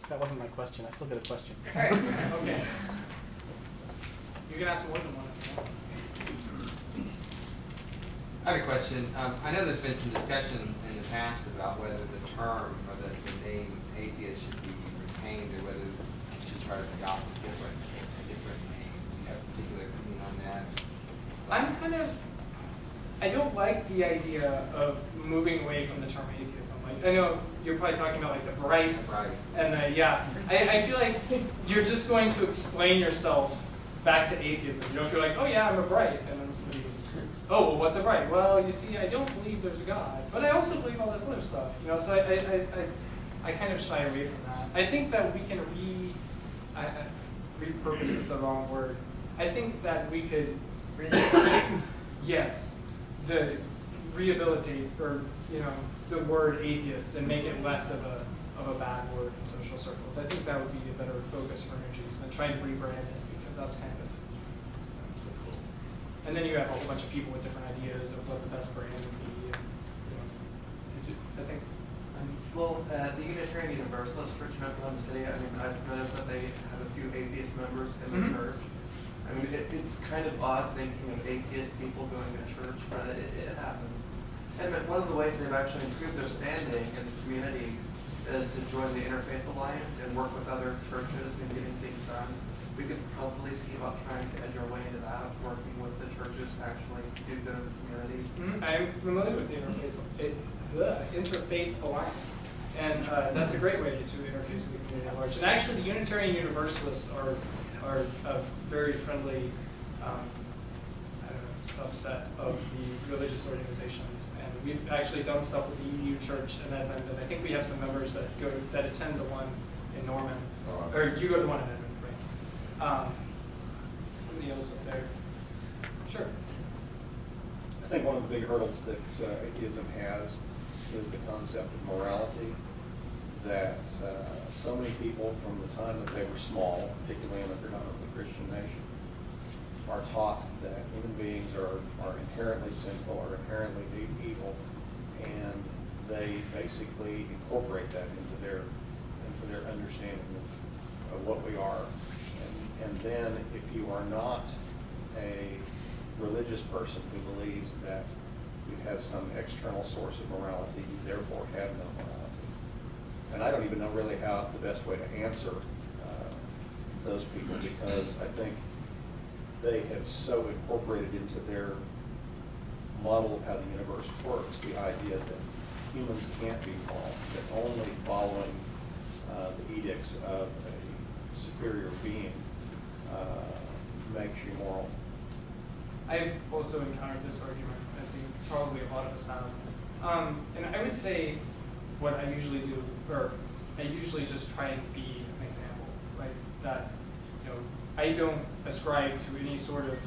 That wasn't my question. I still get a question. All right. Okay. You can ask more than one if you want. I have a question. I know there's been some discussion in the past about whether the term or the name atheist should be retained or whether it's just try to adopt a different name. Do you have a particular opinion on that? I don't like the idea of moving away from the term atheism. Like, I know you're probably talking about like the brights. And yeah, I feel like you're just going to explain yourself back to atheism. You know, if you're like, oh yeah, I'm a bright, and then somebody's, oh, well, what's a bright? Well, you see, I don't believe there's a God, but I also believe all this other stuff. You know, so I kind of shy away from that. I think that we can repurpose is the wrong word. I think that we could, yes, the rehabilitate, or you know, the word atheist, and make it less of a bad word in social circles. I think that would be a better focus for energies than trying to rebrand it, because that's kind of difficult. And then you have a whole bunch of people with different ideas of what the best brand would be. And, you know, I think. Well, the Unitarian Universalist Church in Oklahoma City, I mean, I've noticed that they have a few atheist members in the church. I mean, it's kind of odd thinking of atheist people going to church, but it happens. And one of the ways they've actually improved their standing in the community is to join the Interfaith Alliance and work with other churches and getting things done. We could hopefully see about trying to edge our way into that, working with the churches to actually do good in the communities. I'm familiar with the Interfaith Alliance. And that's a great way to interface with the community at large. And actually, the Unitarian Universalists are a very friendly subset of the religious organizations. And we've actually done stuff with the EU Church in Edmond, and I think we have some members that attend the one in Norman, or you go to the one in Edmond, right? Somebody else up there. Sure. I think one of the big hurdles that atheism has is the concept of morality, that so many people from the time that they were small, particularly in a predominantly Christian nation, are taught that human beings are inherently sinful, are inherently evil, and they basically incorporate that into their understanding of what we are. And then if you are not a religious person who believes that you have some external source of morality, you therefore have no morality. And I don't even know really how the best way to answer those people, because I think they have so incorporated into their model of how the universe works the idea that humans can't be moral, that only following the edicts of a superior being makes you moral. I've also encountered this argument. I think probably a lot of us have. And I would say what I usually do, or I usually just try and be an example, like that. You know, I don't ascribe to any sort of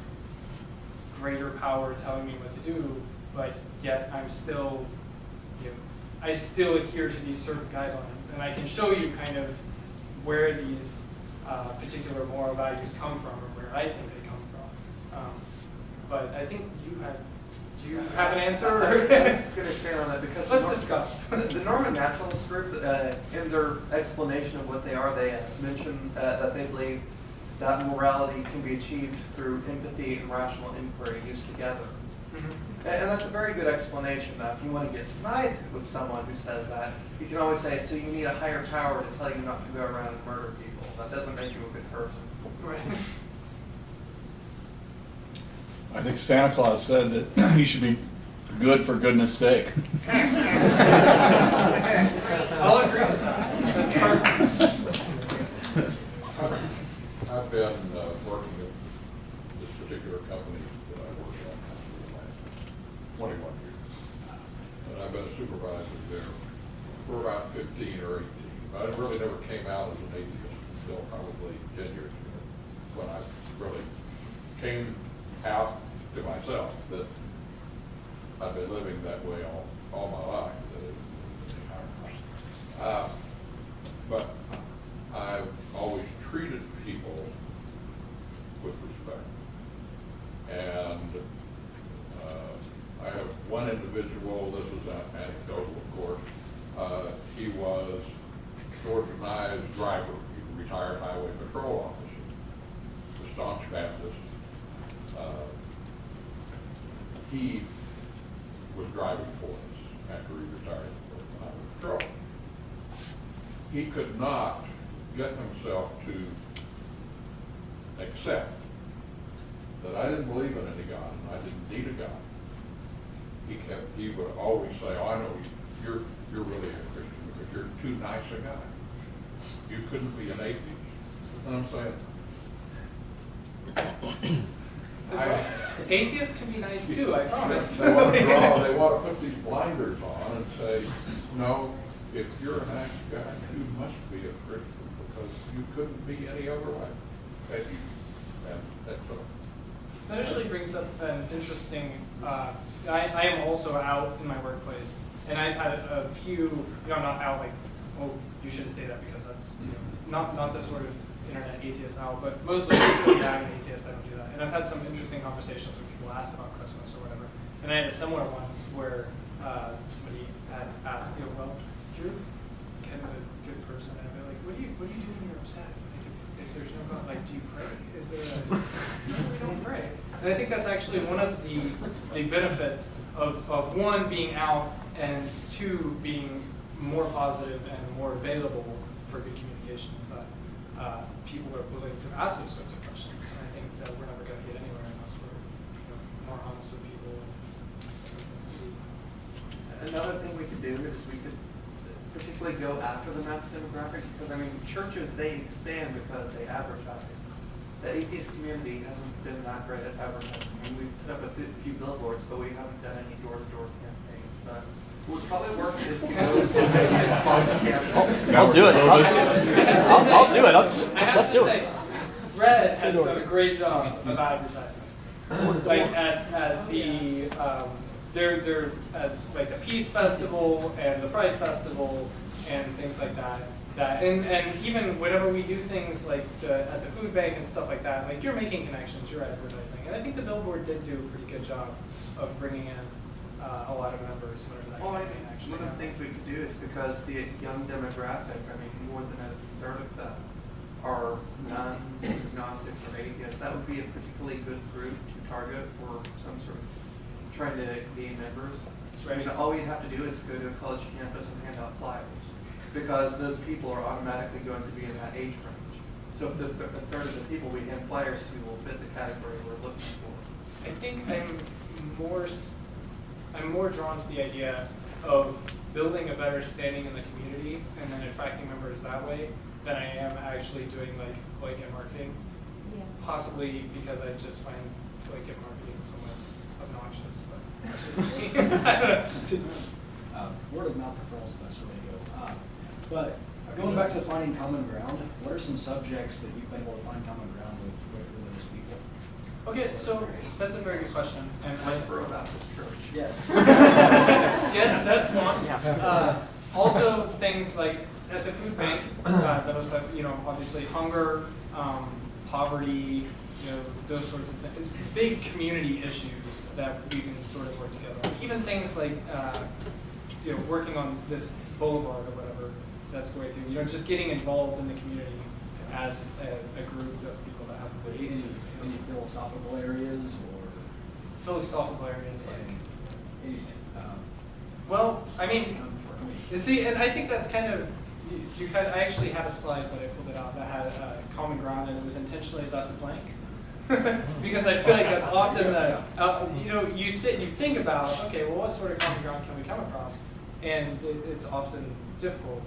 greater power telling me what to do, but yet I'm still, I still adhere to these certain guidelines, and I can show you kind of where these particular moral values come from, or where I think they come from. But I think do you have an answer? I was going to expand on that because let's discuss. The Norman Naturalist group, in their explanation of what they are, they mention that they believe that morality can be achieved through empathy and rational inquiry used together. And that's a very good explanation. Now, if you want to get snide with someone who says that, you can always say, so you need a higher power to tell you not to go around and murder people. That doesn't make you a good person. Right. I think Santa Claus said that you should be good for goodness sake. I'll agree with that. That's perfect. I've been working at this particular company that I work at for the last 21 years. And I've been a supervisor there for about 15 or 18. But I really never came out as an atheist until probably 10 years ago, when I really came out to myself that I've been living that way all my life. But I've always treated people with respect. And I have one individual, this is anecdotal of course, he was George and I's driver. he was driving for us after he retired when I was patrol. He could not get himself to accept that I didn't believe in any God and I didn't need a God. He would always say, oh, I know you're really a Christian because you're too nice a guy. You couldn't be an atheist. And I'm saying, Atheists can be nice too, I promise. they want to put these blinders on and say, no, if you're a nice guy, you must be a Christian because you couldn't be any other way. And that's all. That actually brings up an interesting, I am also out in my workplace, and I've had a few, not out like, oh, you shouldn't say that because that's, not the sort of internet atheist out, but mostly when I'm an atheist, I don't do that. And I've had some interesting conversations when people ask about Christmas or whatever. And I had a similar one where somebody had asked, well, you're kind of a good person, and I'd be like, what do you do when you're upset? Like, if there's no God, like, do you pray? Is there a, no, we don't pray. And I think that's actually one of the benefits of one, being out, and two, being more positive and more available for good communication, is that people are willing to ask those sorts of questions. And I think that we're never going to get anywhere unless we're more honest with people. Another thing we could do is we could particularly go after the mass demographic, because I mean, churches, they expand because they advertise. The atheist community hasn't been that great at advertising. I mean, we've put up a few billboards, but we haven't done any door-to-door campaigns. But what would probably work is to go I'll do it. I'll do it. I have to say, Red has done a great job of advertising. Like at the they're at like the Peace Festival and the Pride Festival and things like that. And even whenever we do things like at the food bank and stuff like that, like you're making connections, you're advertising. And I think the billboard did do a pretty good job of bringing in a lot of members. Well, I think one of the things we could do is, because the young demographic, I mean, more than a third of them are nuns, agnostics, or atheists. That would be a particularly good group to target for some sort of trying to gain members. I mean, all we'd have to do is go to a college campus and hand out flyers, because those people are automatically going to be in that age range. So a third of the people we hand flyers to will fit the category we're looking for. I think I'm more drawn to the idea of building a better standing in the community and then attracting members that way than I am actually doing like marketing. Yeah. Possibly because I just find like marketing somewhat obnoxious, but that's just me. Word of mouth referrals is the best way to go. But going back to finding common ground, what are some subjects that you've been able to find common ground with religious people? Okay, so that's a very good question. And Westboro Baptist Church. Yes. yes, that's one. Also, things like at the food bank, that was like, obviously hunger, poverty, those sorts of things. It's big community issues that we can sort of work together. Even things like, working on this boulevard or whatever that's going through. Just getting involved in the community as a group of people that have the atheists. Any philosophical areas or Philosophical areas like. anything? Well, I mean, you see, and I think that's kind of, I actually had a slide when I pulled it out that had common ground, and it was intentionally left blank. Because I feel like that's often you sit and you think about, okay, well, what sort of common ground can we come across? And it's often difficult.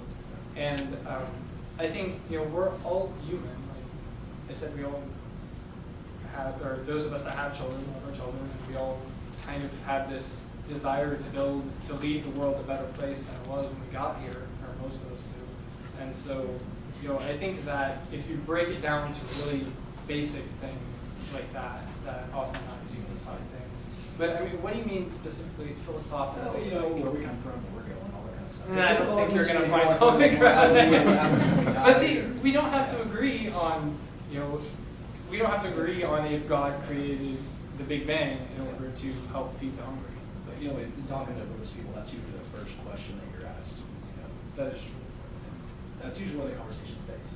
And I think, we're all human. Like I said, we all have, or those of us that have children, love our children, and we all kind of have this desire to leave the world a better place than it was when we got here, or most of us do. And so, I think that if you break it down to really basic things like that oftentimes you can decide things. But I mean, what do you mean specifically philosophically? Well, where we come from, where we're going, all that kind of stuff. I don't think you're going to find common ground. But see, we don't have to agree on, we don't have to agree on if God created the Big Bang in order to help feed the hungry. But in talking to religious people, that's usually the first question that you're asked. That is true. That's usually where the conversation stays.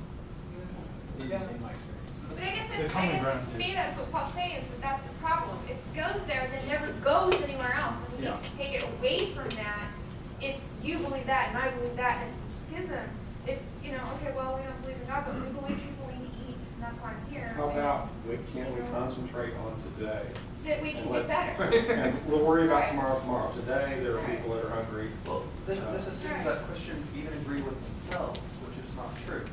In my experience. But I guess The that's, common ground to me, is- that's what Paul's saying, is that that's the problem. It goes there and then never goes anywhere else, and we Yeah. need to take it away from that. It's, you believe that, and I believe that, and it's a schism. It's, okay, well, we don't believe in God, but we believe people need to eat, and that's why I'm here. How about, can't we concentrate on today? That we can And do let- better. And we'll worry about Right. tomorrow. Today, there are people that are hungry. Well, this assumes that Christians even agree with themselves, which is not true.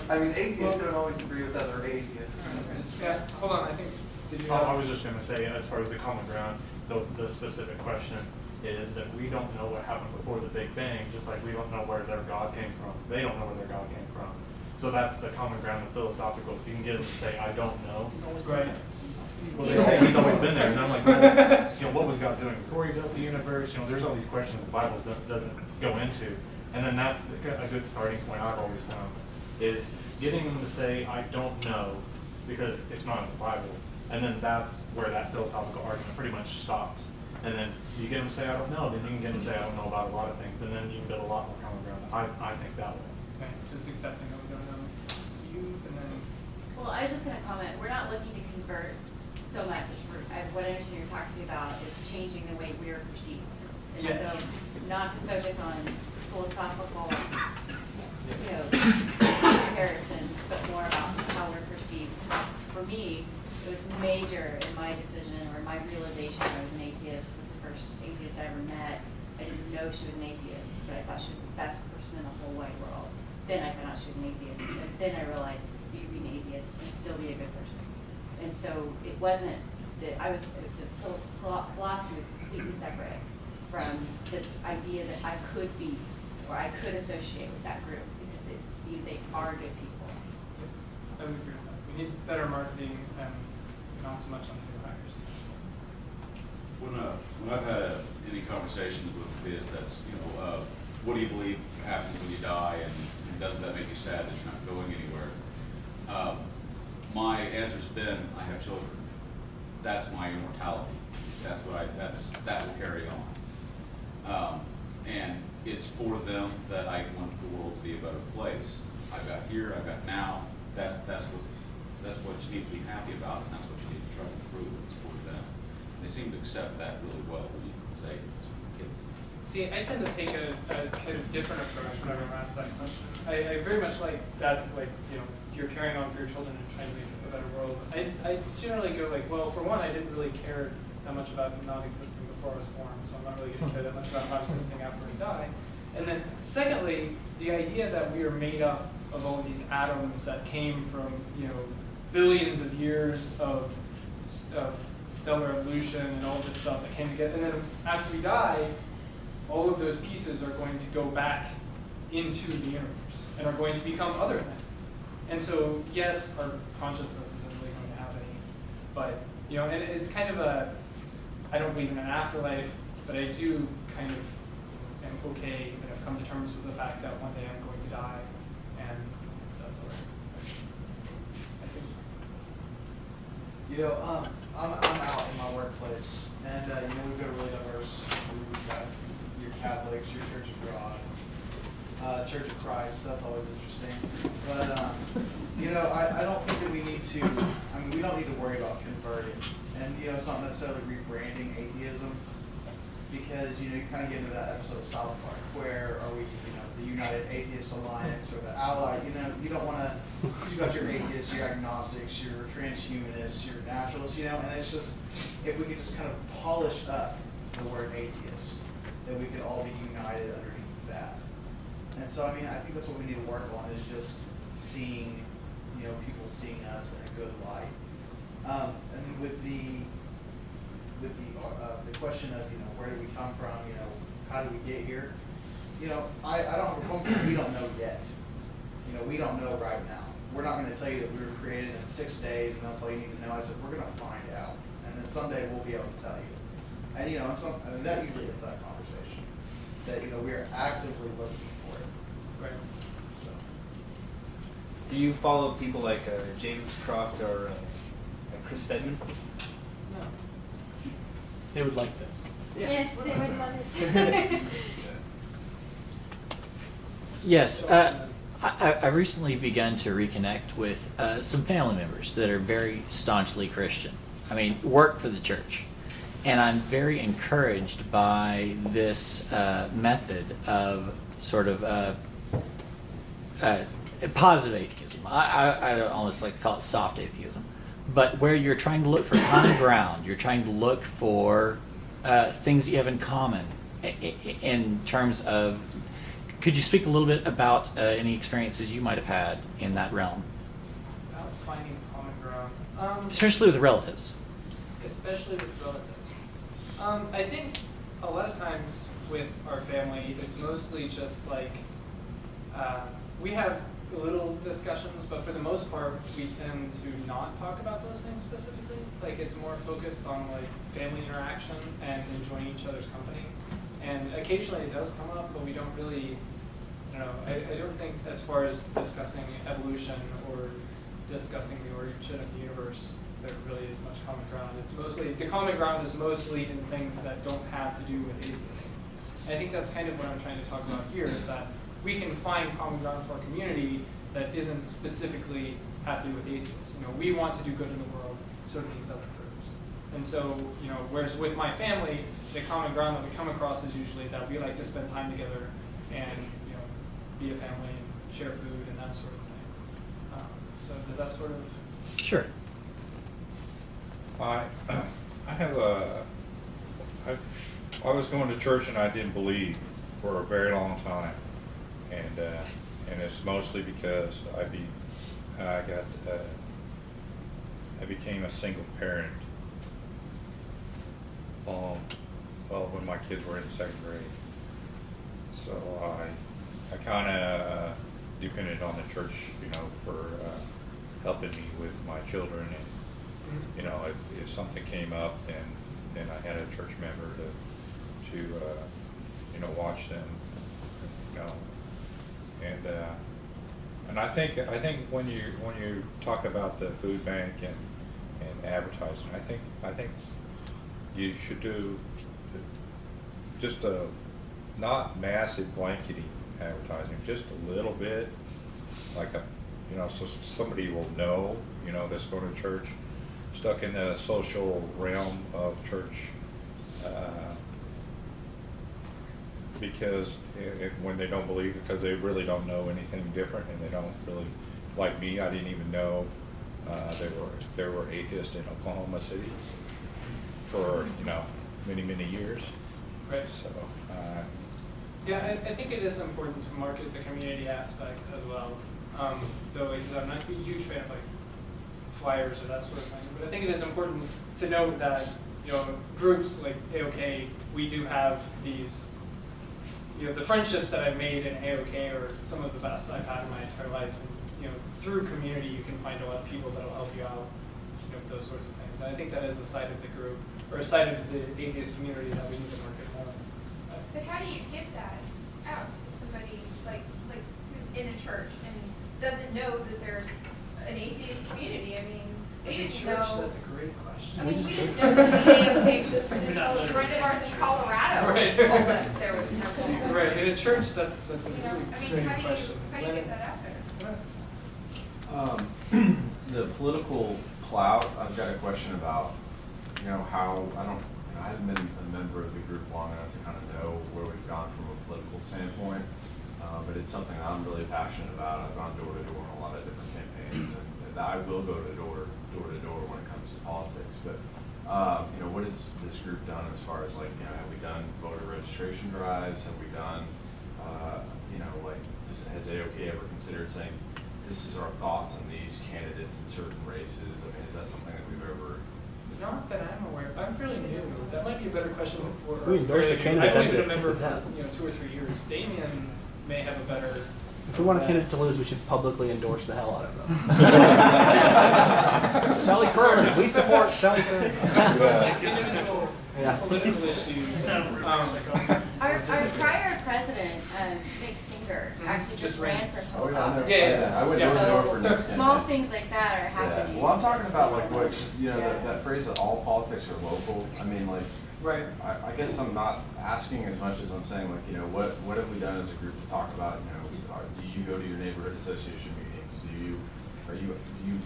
I mean, atheists don't always agree with other atheists. Yeah, hold on, I think, did you I have? was just gonna say, as far as the common ground, the specific question is that we don't know what happened before the Big Bang, just like we don't know where their God came from. They don't know where their God came from. So that's the common ground, the philosophical. If you can get them to say, I don't know. Right. Well, they say he's always been there, and I'm like, well, what was God doing before he built the universe? There's all these questions the Bible doesn't go into. And then that's a good starting point I've always found, is getting them to say, I don't know, because it's not in the Bible. And then that's where that philosophical argument pretty much stops. And then you get them to say, I don't know, then you can get them to say, I don't know about a lot of things, and then you can build a lot more common ground. I think that way. Okay, just accepting that we don't know. You, and then, Well, I was just gonna comment, we're not looking to convert so much. What I understand you're talking about is changing the way we're perceived. And Yes. so, not to focus on philosophical, comparisons, but more about just how we're perceived. For me, it was major in my decision, or my realization I was an atheist, was the first atheist I ever met. I didn't know she was an atheist, but I thought she was the best person in the whole wide world. Then I found out she was an atheist, and then I realized you could be an atheist and still be a good person. And so it wasn't that the philosophy was completely separate from this idea that I could be, or I could associate with that group, because they are good people. yes, I would agree with that. We need better marketing and not so much on hypocrisy. When I've had any conversations with this, that's, what do you believe happens when you die, and doesn't that make you sad that you're not going anywhere? My answer's been, I have children. That's my immortality. That will carry on. And it's for them that I want the world to be a better place. I've got here, I've got now. That's what you need to be happy about, and that's what you need to try to improve. It's for them. They seem to accept that really well when you say it's for kids. See, I tend to take a kind of different approach whenever I'm asked that question. I very much like that, you're carrying on for your children and trying to make a better world. I generally go well, for one, I didn't really care that much about not existing before I was born, so I'm not really going to care that much about not existing after I die. And then, secondly, the idea that we are made up of all of these atoms that came from, billions of years of stellar evolution and all this stuff that came together, and then after we die, all of those pieces are going to go back into the universe and are going to become other things. And so, yes, our consciousness isn't really going to have any, but, and it's kind of I don't believe in an afterlife, but I do kind of am okay and have come to terms with the fact that one day I'm going to die, and that's all right. I guess. I'm out in my workplace, and we've got a really diverse group. We've got your Catholics, your Church of God, Church of Christ. That's always interesting. But I don't think that we need to. We don't need to worry about converting, and it's not necessarily rebranding atheism, because you kind of get into that episode of South Park, where are we? The United Atheist Alliance or the Ally. You don't want to. You've got your atheists, your agnostics, your transhumanists, your naturalists. And it's just, if we could just kind of polish up the word atheist, then we could all be united underneath that. And so, I think that's what we need to work on, is just seeing, people seeing us in a good light. And with the question of, where do we come from, how do we get here? I don't have a problem. We don't know yet. We don't know right now. We're not going to tell you that we were created in 6 days and that's all you need to know. I said, we're going to find out. And then someday we'll be able to tell you. And that usually is that conversation. That, we are actively looking for it. Right. So. Do you follow people like James Croft or Chris Stedman? No. They would like this. Yes, they would love it. Yes, I recently begun to reconnect with some family members that are very staunchly Christian. I mean, work for the church. And I'm very encouraged by this method of sort of positive atheism. I almost like to call it soft atheism. But where you're trying to look for common ground, you're trying to look for things that you have in common in terms of. Could you speak a little bit about any experiences you might have had in that realm? About finding common ground. Especially with relatives. Especially with relatives. I think a lot of times with our family, it's mostly just like, we have little discussions, but for the most part, we tend to not talk about those things specifically. Like, it's more focused on like family interaction and enjoying each other's company. And occasionally it does come up, but we don't really, I don't think as far as discussing evolution or discussing the origin of the universe, there really is much common ground. It's mostly, the common ground is mostly in things that don't have to do with atheism. I think that's kind of what I'm trying to talk about here, is that we can find common ground for our community that isn't specifically have to do with atheists. We want to do good in the world, so do these other groups. And so, whereas with my family, the common ground that we come across is usually that we like to spend time together and, be a family and share food and that sort of thing. So does that sort of? Sure. I was going to church and I didn't believe for a very long time, and it's mostly because I became a single parent. When my kids were in 2nd grade, so I kind of depended on the church, for helping me with my children, and if something came up, then I had a church member to watch them, and I think when you talk about the food bank and advertising, I think you should do just a not massive blanketing advertising, just a little bit, like so somebody will know, that's going to church, stuck in the social realm of church, because when they don't believe, because they really don't know anything different, and they don't really, like me, I didn't even know there were atheists in Oklahoma City for many years. Right. So. Yeah, I think it is important to market the community aspect as well. Though, because I'm not a huge fan of like flyers or that sort of thing, but I think it is important to note that groups like AOK, we do have these. The friendships that I've made in AOK are some of the best I've had in my entire life. And through community, you can find a lot of people that will help you out. Those sorts of things. And I think that is a side of the group, or a side of the atheist community that we need to market more. But how do you get that out to somebody like who's in a church and doesn't know that there's an atheist community? I mean, we didn't know. That's a great question. I mean, we didn't know that the AOK existed until a friend of ours in Colorado told us there was no. Right, in a church, that's a really how great question. do you get that out there? The political clout, I've got a question about, how, I haven't been a member of the group long enough to kind of know where we've gone from a political standpoint, but it's something that I'm really passionate about. I've gone door to door on a lot of different campaigns, and I will go to door to door when it comes to politics, but what has this group done as far as have we done voter registration drives? Have we done, has AOK ever considered saying, this is our thoughts on these candidates in certain races? I mean, is that something that we've ever? Not that I'm aware of. I'm fairly new. That might be a better question for. If we endorsed a candidate, I've only been a that'd be member a piece of for 2 or 3 years. Damien may have a better. If we want a candidate to lose, we should publicly endorse the hell out of them. Sally Kern, we support Sally Kern. Political issues. Our prior president, Nick Singer, actually just ran for public office. Yeah. I went door to door for So Nick's small campaign. things like that are happening. Well, I'm talking about what that phrase that all politics are local. I mean, Right. I guess I'm not asking as much as I'm saying, like, you know, what have we done as a group to talk about, you know, do you go to your neighborhood association meetings? Do you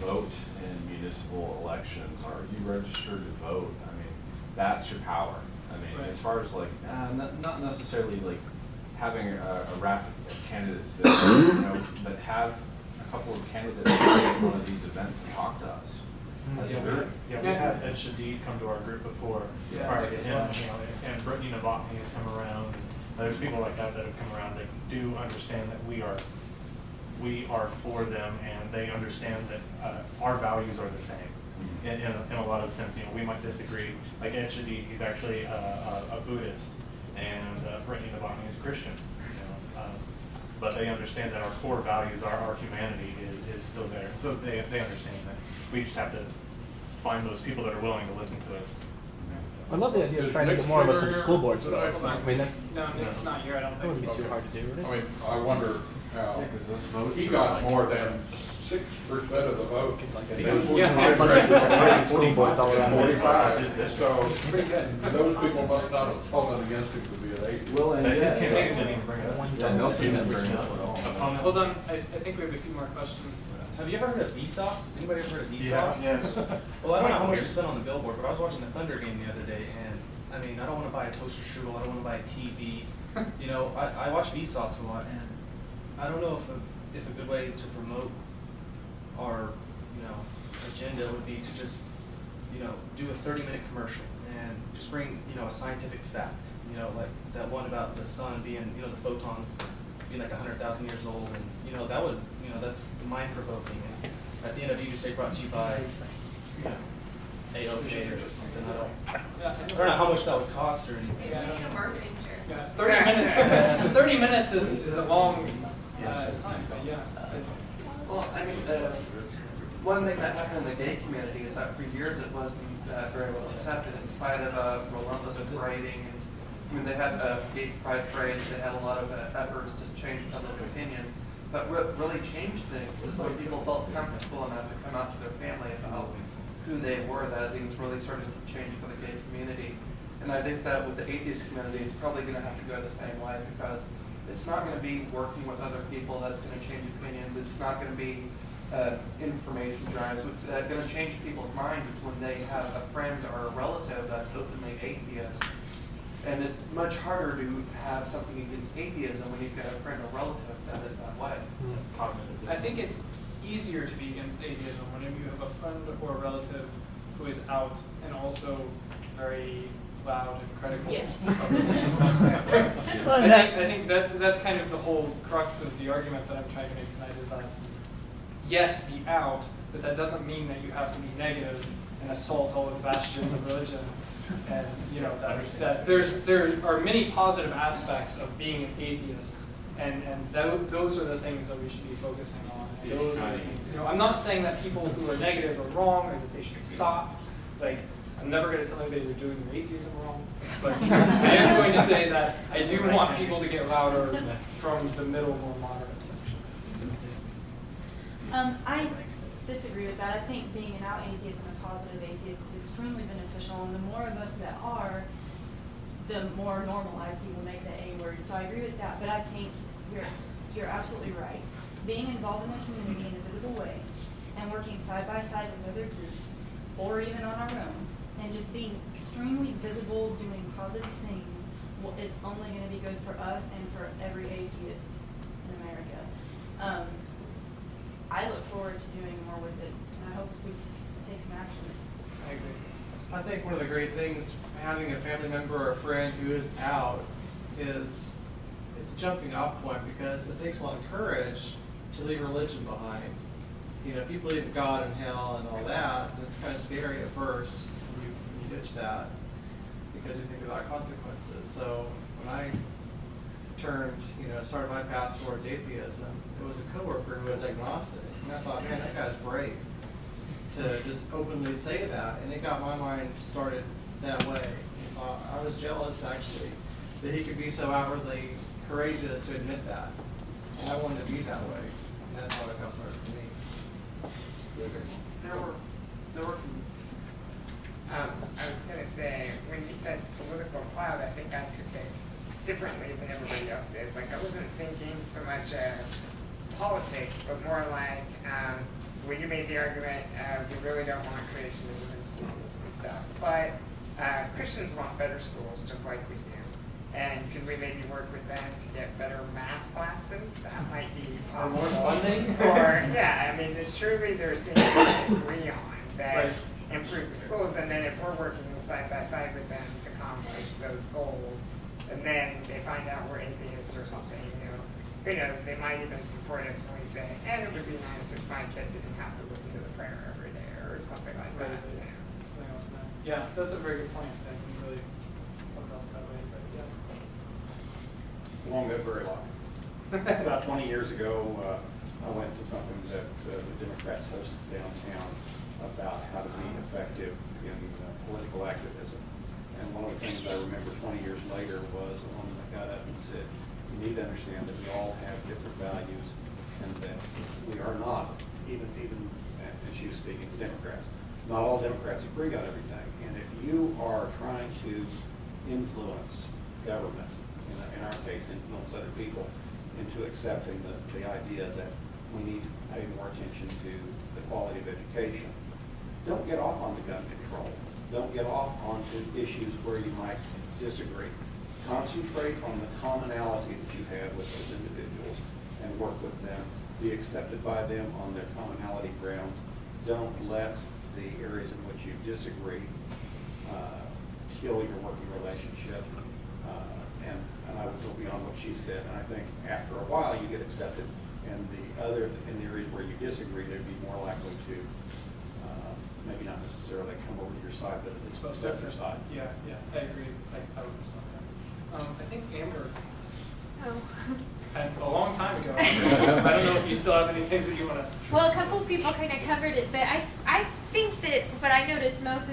vote in municipal elections? Are you registered to vote? I mean, that's your power. I mean, Right. as far as like, not necessarily like having a raft of candidates that, you know, but have a couple of candidates go to one of these events and talk to us. As a group. Yeah, we had Ed Shadid come to our group before, Yeah. prior to him, you know, and Brittany Novotny has come around. And there's people like that have come around that do understand that we are for them, and they understand that our values are the same. In a lot of sense, you know, we might disagree. Like Ed Shadid, he's actually a Buddhist, and Brittany Novotny is a Christian. You know, but they understand that our core values, our humanity is still there. So they understand that. We just have to find those people that are willing to listen to us. I love the idea of trying to get more of us into school boards, though. Hold on. I mean, that's No, Nick's not here, I don't that wouldn't think. be too hard to do, would it? I mean, I wonder how, Because those votes he are got like- more than 6% of the vote. Yeah. School boards all around. 45, so Pretty good. those people must not have voted against him to be an atheist. Well, and That his yeah, campaign didn't even bring it up. yeah, Nelson didn't bring it up at all. Hold on, I think we have a few more questions. Have you ever heard of Vsauce? Has anybody ever heard of Vsauce? Yeah, yes. Well, I don't know how much we spent on the billboard, but I was watching the Thunder game the other day, and I mean, I don't want to buy a toaster strudel, I don't want to buy a TV. You know, I watch Vsauce a lot, and I don't know if a good way to promote our, you know, agenda would be to just, you know, do a 30-minute commercial and just bring, you know, a scientific fact. You know, like that one about the sun being, you know, the photons being like 100,000 years old, and you know, that would, you know, that's mind-provoking. And at the end of it, you just say brought to you by, you know, AOK or something. I don't know how much that would cost or anything. Maybe take a marketing chair. Yeah, 30 minutes. 30 minutes is a long time, but yeah. Well, I mean, one thing that happened in the gay community is that for years it wasn't very well accepted in spite of relentless writing. And, I mean, they had gay pride parades, they had a lot of efforts to change public opinion. But what really changed things was when people felt comfortable enough to come out to their family about who they were, that things really started to change for the gay community. And I think that with the atheist community, it's probably going to have to go the same way, because it's not going to be working with other people that's going to change opinions. It's not going to be information drives. What's going to change people's minds is when they have a friend or a relative that's openly atheist. And it's much harder to have something against atheism when you've got a friend or relative that is that way. I think it's easier to be against atheism whenever you have a friend or a relative who is out and also very loud and critical. Yes. I think that's kind of the whole crux of the argument that I'm trying to make tonight, is that yes, be out, but that doesn't mean that you have to be negative and assault all the bastions of religion. And you know that there are many positive aspects of being an atheist, and those are the things that we should be focusing on. Those are the things. You know, I'm not saying that people who are negative are wrong or that they should stop. Like, I'm never going to tell anybody they're doing their atheism wrong, but I am going to say that I do want people to get louder from the middle, more moderate section. I disagree with that. I think being an out atheist and a positive atheist is extremely beneficial, and the more of us that are, the more normalized people make the A word. So I agree with that, but I think you're absolutely right. Being involved in the community in a visible way and working side by side with other groups, or even on our own, and just being extremely visible, doing positive things, is only going to be good for us and for every atheist in America. I look forward to doing more with it, and I hope we take some action. I agree. I think one of the great things having a family member or a friend who is out is it's a jumping off point, because it takes a lot of courage to leave religion behind. You know, if you believe in God and hell and all that, then it's kind of scary at first when you ditch that, because you think about consequences. So when I started my path towards atheism, it was a coworker who was agnostic, and I thought, man, that guy's brave to just openly say that, and it got my mind started that way. And so I was jealous, actually, that he could be so outwardly courageous to admit that, and I wanted to be that way, and that's how it got started for me. There were I was gonna say, when you said political cloud, I think I took it differently than everybody else did. Like, I wasn't thinking so much politics, but more like, when you made the argument, we really don't want creationism in schools and stuff. But Christians want better schools, just like we do. And could we maybe work with them to get better math classes? That might be possible. Or more funding? Or, yeah, I mean, surely there's things we can agree on that Right. improve the schools. And then if we're working side by side with them to accomplish those goals, and then they find out we're atheists or something, who knows, they might even support us when we say, and it would be nice if my kid didn't have to listen to the prayer every day, or something like that. Right. Something else, man. Yeah, that's a very good point. I can really thought about it that way, but yeah. Won't live very long. About 20 years ago, I went to something that the Democrats hosted downtown about how to be effective in political activism. And one of the things I remember 20 years later was a woman that got up and said, you need to understand that we all have different values and that we are not, even and she was speaking to Democrats, not all Democrats agree on everything. And if you are trying to influence government, in our case, influence other people into accepting the idea that we need to pay more attention to the quality of education, don't get off on the gun control. Don't get off onto issues where you might disagree. Concentrate on the commonality that you have with those individuals and work with them. Be accepted by them on their commonality grounds. Don't let the areas in which you disagree kill your working relationship. And I would go beyond what she said. And I think after a while you get accepted, and in the areas where you disagree, they'd be more likely to maybe not necessarily come over to your side, but at least accept their side. Yeah, I agree. I would I think Amber Oh. had a long time ago. I don't know if you still have anything that you want to. Well, a couple of people kind of covered it, but I think that what I notice most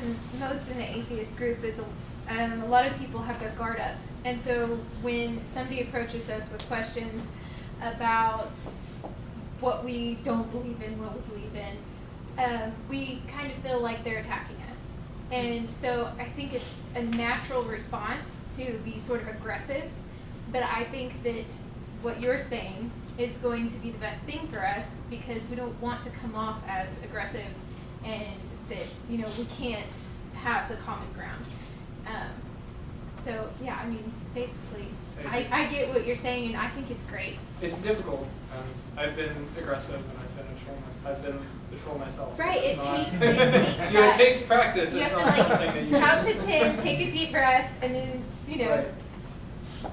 in the atheist group is a lot of people have their guard up. And so when somebody approaches us with questions about what we don't believe in, what we believe in, we kind of feel like they're attacking us. And so I think it's a natural response to be sort of aggressive, but I think that what you're saying is going to be the best thing for us because we don't want to come off as aggressive and that, we can't have the common ground. So yeah, I mean, basically, I get what you're saying and I think it's great. It's difficult. I've been aggressive and I've been a troll myself. Right, So it takes it takes practice. You It's have not to something that you count to 10, take a deep breath, and then Right.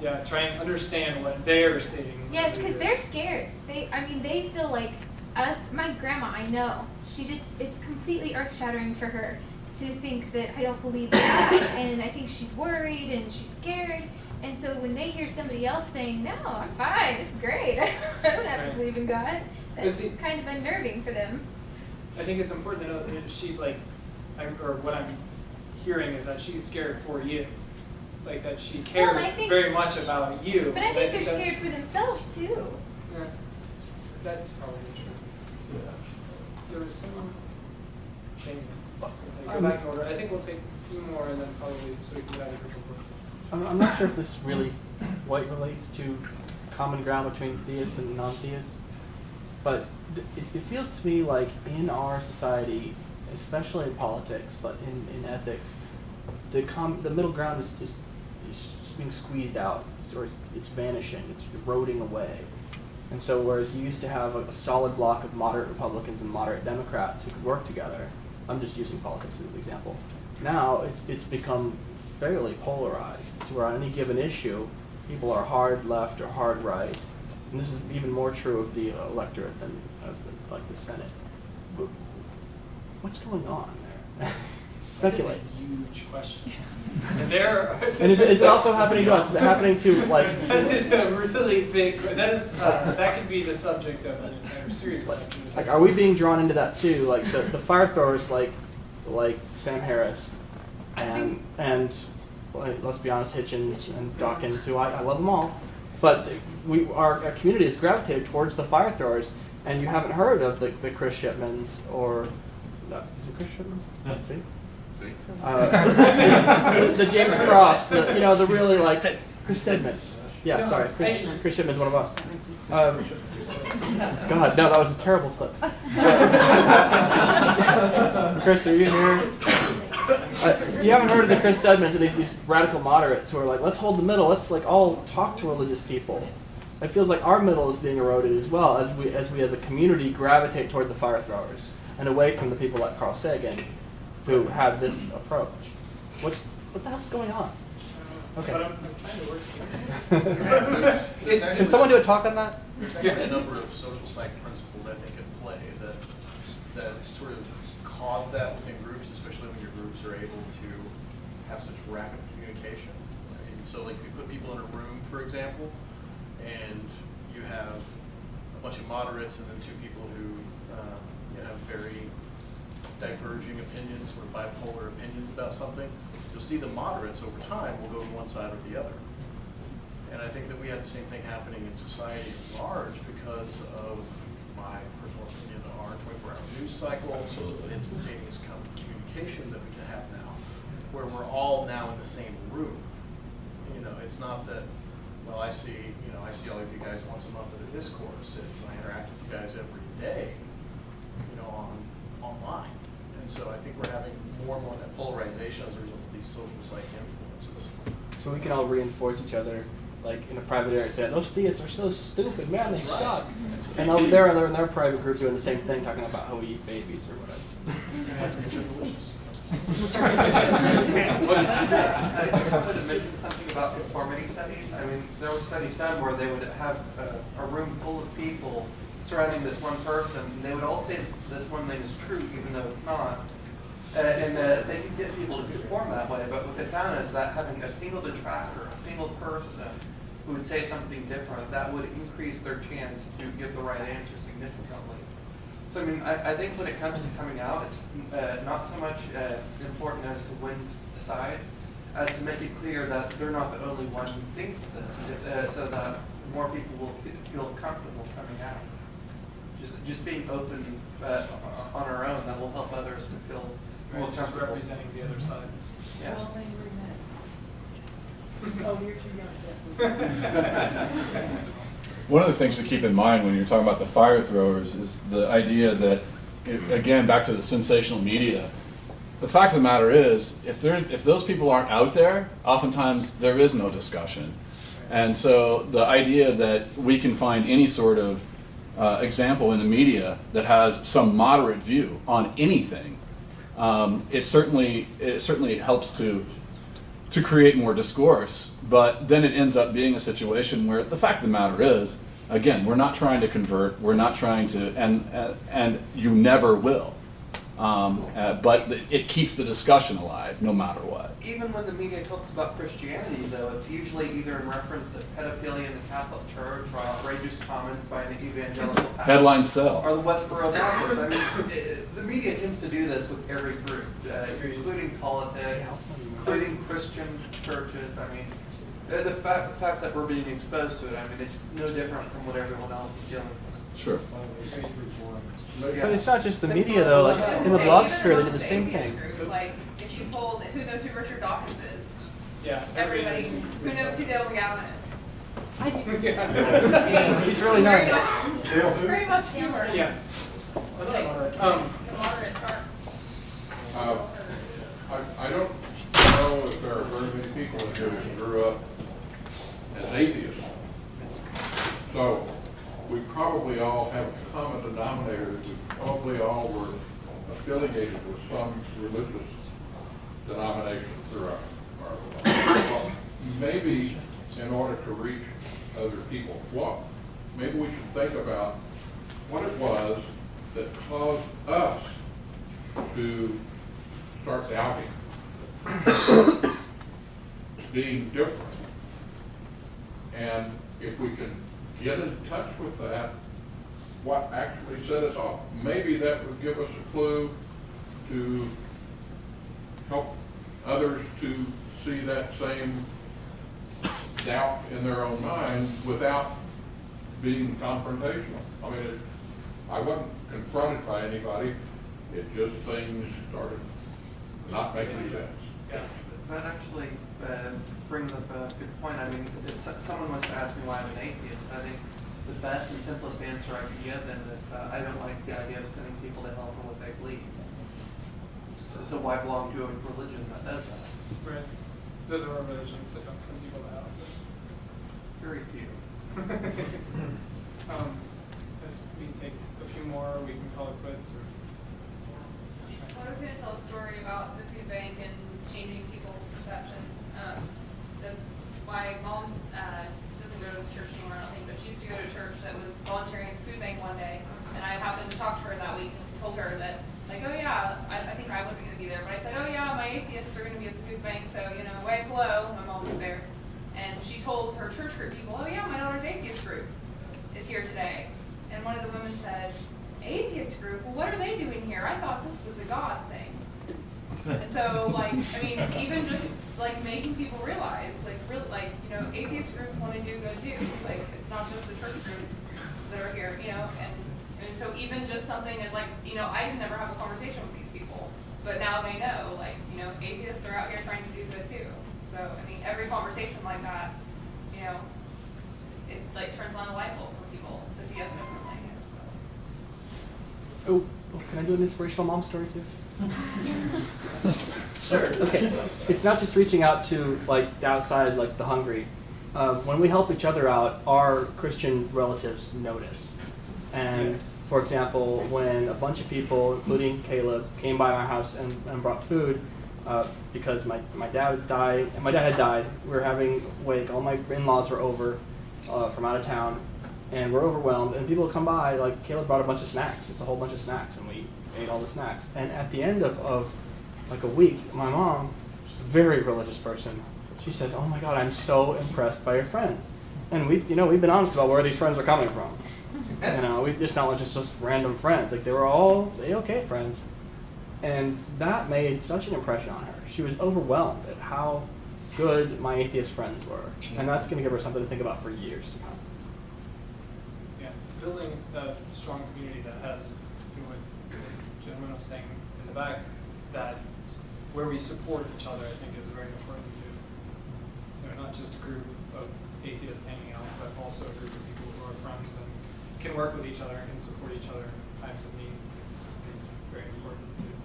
Yeah, try and understand what they're saying. Yes, because they're scared. They feel like us. My grandma, I know, it's completely earth-shattering for her to think that I don't believe in God, and I think she's worried and she's scared. And so when they hear somebody else saying, "No, I'm fine. It's great. I don't have to believe in God," that's kind of unnerving for them. I think it's important to know that she's like, or what I'm hearing is that she's scared for you. Like that she cares very much about you. But I think they're scared for themselves too. Yeah, that's probably true. Yeah. There was some thing. Go back in order. I think we'll take a few more and then probably so we can get out of here real quick. I'm not sure if this really quite relates to common ground between theists and non-theists, but it feels to me like in our society, especially in politics, but in ethics, the middle ground is just being squeezed out, or it's vanishing, it's eroding away. And so whereas you used to have a solid block of moderate Republicans and moderate Democrats who could work together, I'm just using politics as an example, now it's become fairly polarized to where on any given issue, people are hard left or hard right. And this is even more true of the electorate than of the Senate. What's going on there? Speculate. That is a huge question. And is it also happening to us? Is it happening to That is a really big. That could be the subject of an entire series. Like, are we being drawn into that too? Like the fire throwers, like Sam Harris, and let's be honest, Hitchens and Dawkins, who I love them all, but our community is gravitated towards the fire throwers, and you haven't heard of the Chris Shipmans or is it Chris Shipman? See? The James Crofts, the really like Chris Stedman. Yeah, sorry, Chris Stedman's one of us. God, no, that was a terrible slip. Chris, are you here? You haven't heard of the Chris Stedmans, these radical moderates who are like, let's hold the middle, let's like all talk to religious people. It feels like our middle is being eroded as well as we as a community gravitate toward the fire throwers and away from the people like Carl Sagan who have this approach. What the hell's going on? Okay. But I'm trying to work Can someone do a talk on that? There's actually a number of social psych principles, I think, at play that sort of cause that within groups, especially when your groups are able to have such rapid communication. And so, like, if you put people in a room, for example, and you have a bunch of moderates and then two people who have very diverging opinions, sort of bipolar opinions about something, you'll see the moderates over time will go to one side or the other. And I think that we have the same thing happening in society at large because of my personal opinion, our 24-hour news cycle, so the instantaneous communication that we can have now, where we're all now in the same room. It's not that, well, I see all of you guys once a month at a discourse. I interact with you guys every day, online. And so I think we're having more and more of that polarization as a result of these social psych influences. So we can all reinforce each other, like in a private area, saying those theists are so stupid, man, they suck. And over there, they're in their private group doing the same thing, talking about how we eat babies or whatever. I just wanted to mention something about conformity studies. I mean, there were studies done where they would have a room full of people surrounding this one person, and they would all say this one thing is true, even though it's not. And they could get people to conform that way, but what they found is that having a single detractor, a single person who would say something different, that would increase their chance to give the right answer significantly. So I mean, I think when it comes to coming out, it's not so much important as to win sides, as to make it clear that they're not the only one who thinks this, so that more people will feel comfortable coming out. Just being open on our own, that will help others to feel more just comfortable. representing the other sides. Yeah. Oh, you're too young. One of the things to keep in mind when you're talking about the fire throwers is the idea that, again, back to the sensational media, the fact of the matter is, if those people aren't out there, oftentimes there is no discussion. And so the idea that we can find any sort of example in the media that has some moderate view on anything, it certainly helps to create more discourse, but then it ends up being a situation where the fact of the matter is, again, we're not trying to convert, we're not trying to, and you never will. But it keeps the discussion alive no matter what. Even when the media talks about Christianity, though, it's usually either in reference to pedophilia in the Catholic Church or outrageous comments by an evangelical pastor. Headlines sell. Or the Westboro Baptist. I mean, the media tends to do this with every group, including politics, including Christian churches. I mean, the fact that we're being exposed to it, I mean, it's no different from what everyone else is dealing with. Sure. But it's not just the media, though. Like in the blog sphere, they did the same thing. Like, if you polled, who knows who Richard Dawkins is? Yeah. Everybody, who knows who Dale McGowan is? I do. He's really nice. Very much humor. Yeah. The moderates aren't. I don't know if there are very many people in here who grew up as atheists. So we probably all have a common denominator that we probably all were affiliated with some religious denomination throughout our life. Well, maybe in order to reach other people, maybe we should think about what it was that caused us to start doubting, being different. And if we can get in touch with that, what actually set us off, maybe that would give us a clue to help others to see that same doubt in their own mind without being confrontational. I mean, I wasn't confronted by anybody, it just things started not making sense. Yeah. That actually brings up a good point. I mean, if someone was to ask me why I'm an atheist, I think the best and simplest answer I could give them is that I don't like the idea of sending people to hell for what they believe. So why belong to a religion that does that? Right. Those are our religions that don't send people to hell. Very few. Guess we can take a few more, or we can call it quits. Or... I was going to tell a story about the food bank and changing people's perceptions. My mom doesn't go to church anymore, I don't think, but she used to go to church that was volunteering at the food bank one day, and I happened to talk to her that week and told her that, like, oh yeah, I think I wasn't going to be there, but I said, oh yeah, my atheists are going to be at the food bank, so, you know, wave hello, my mom was there. And she told her church group people, oh yeah, my daughter's atheist group is here today. And one of the women said, atheist group? Well, what are they doing here? I thought this was a God thing. And so, like, I mean, even just, like, making people realize, like, you know, atheist groups want to do good too. Like, it's not just the church groups that are here, you know, and so even just something as, like, you know, I could never have a conversation with these people, but now they know, like, you know, atheists are out here trying to do good too. So, I mean, every conversation like that, you know, it, like, turns on a light bulb for people to see us differently. Oh, can I do an inspirational mom story too? Sure. Okay. It's not just reaching out to, like, the outside, like the hungry. When we help each other out, our Christian relatives notice. And for example, when a bunch of people, including Caleb, came by my house and brought food, because my dad had died. We were having a wake. All my in-laws were over from out of town, and we're overwhelmed. And people would come by, like Caleb brought a bunch of snacks, just a whole bunch of snacks, and we ate all the snacks. And at the end of like a week, my mom, very religious person, she says, "Oh my God, I'm so impressed by your friends." And we've been honest about where these friends are coming from. You know, we just not just random friends. Like, they were all AOK friends. And that made such an impression on her. She was overwhelmed at how good my atheist friends were. And that's going to give her something to think about for years to come. Yeah, building a strong community that has, you know, what the gentleman was saying in the back, that where we support each other, I think, is very important too. You know, not just a group of atheists hanging out, but also a group of people who are friends and can work with each other and can support each other in times of need is very important too.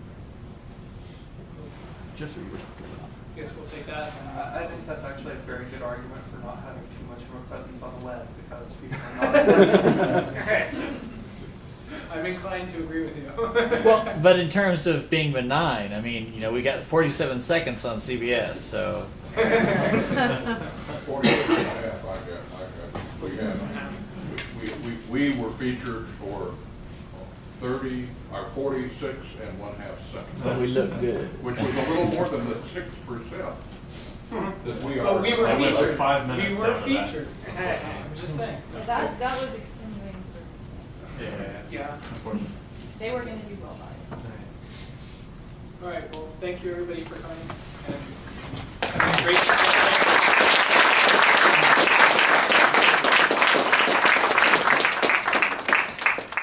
Just what you were talking about. I guess we'll take that. I think that's actually a very good argument for not having too much of a presence on the web, because people are not. I'm inclined to agree with you. Well, but in terms of being benign, I mean, you know, we got 47 seconds on CBS, so. 48 we were featured for 46 and 1/2 seconds. But we look good. Which was a little more than the 6% that we are. But we were featured. Like 5 minutes we were after that. featured. I'm just saying. Yeah, that was extenuating circumstances. Yeah. They were going to do well by us. All right. Well, thank you everybody for coming. And